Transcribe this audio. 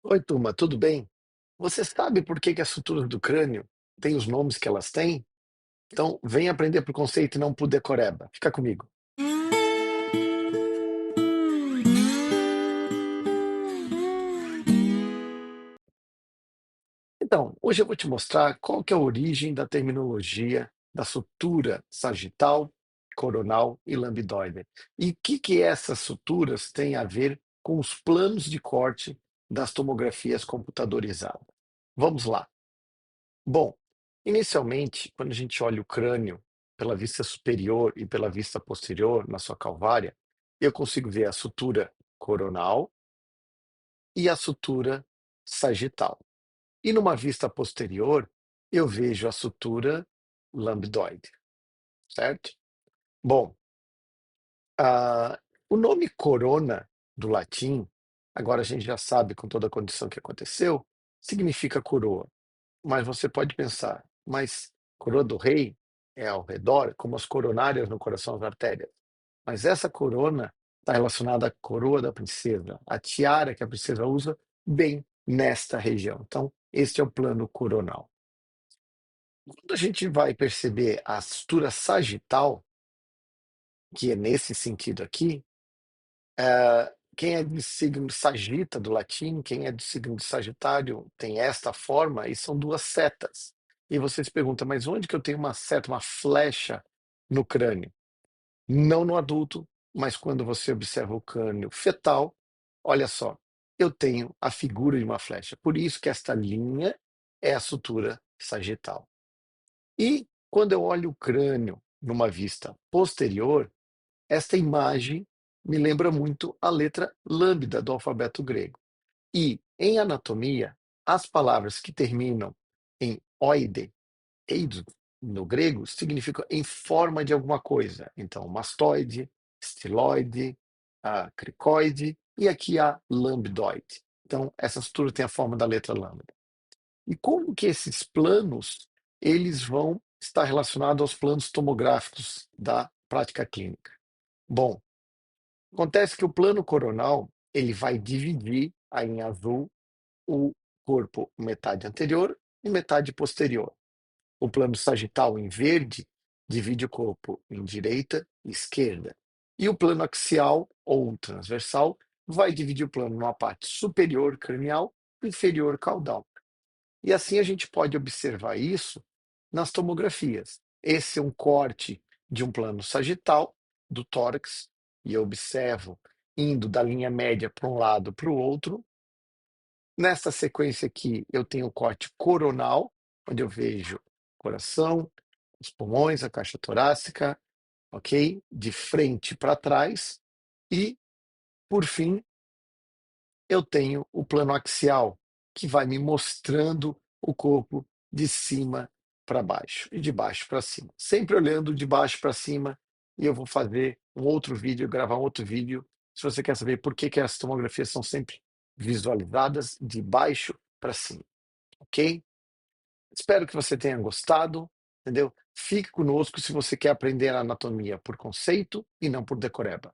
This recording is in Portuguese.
Oi, turma, tudo bem? Você sabe por que as estruturas do crânio têm os nomes que elas têm? Então, vem aprender por conceito e não por decoreba. Fica comigo. Então, hoje eu vou te mostrar qual que é a origem da terminologia da sutura sagital, coronal e lambdoide. E o que essas suturas têm a ver com os planos de corte das tomografias computadorizadas. Vamos lá. Bom, inicialmente, quando a gente olha o crânio pela vista superior e pela vista posterior na sua calvária, eu consigo ver a sutura coronal e a sutura sagital. E numa vista posterior, eu vejo a sutura lambdoide, certo? Bom, ah, o nome corona do latim, agora a gente já sabe com toda a condição que aconteceu, significa coroa. Mas você pode pensar, mas coroa do rei é ao redor, como as coronárias no coração das artérias. Mas essa corona está relacionada à coroa da princesa, a tiara que a princesa usa bem nesta região. Então, este é o plano coronal. Quando a gente vai perceber a estrutura sagital, que é nesse sentido aqui, quem é de signo de sagita do latim, quem é de signo de sagitário tem esta forma e são duas setas. E você se pergunta, mas onde que eu tenho uma seta, uma flecha no crânio? Não no adulto, mas quando você observa o crânio fetal, olha só, eu tenho a figura de uma flecha. Por isso que esta linha é a sutura sagital. E quando eu olho o crânio numa vista posterior, esta imagem me lembra muito a letra lambda do alfabeto grego. E, em anatomia, as palavras que terminam em oide, eido, no grego, significam em forma de alguma coisa. Então, mastoide, estiloide, a cricoide e aqui a lambdoide. Então, essa estrutura tem a forma da letra lambda. E como que esses planos eles vão estar relacionados aos planos tomográficos da prática clínica? Bom, acontece que o plano coronal, ele vai dividir aí em azul o corpo metade anterior e metade posterior. O plano sagital em verde divide o corpo em direita e esquerda. E o plano axial ou transversal vai dividir o plano numa parte superior cranial e inferior caudal. E assim a gente pode observar isso nas tomografias. Esse é um corte de um plano sagital do tórax, e eu observo indo da linha média para um lado para o outro. Nesta sequência aqui, eu tenho o corte coronal, onde eu vejo coração, os pulmões, a caixa torácica, ok? De frente para trás. E, por fim, eu tenho o plano axial, que vai me mostrando o corpo de cima para baixo e de baixo para cima. Sempre olhando de baixo para cima, e eu vou fazer um outro vídeo, gravar um outro vídeo, se você quer saber por que que as tomografias são sempre visualizadas de baixo para cima, ok? Espero que você tenha gostado, entendeu? Fique conosco se você quer aprender anatomia por conceito e não por decoreba.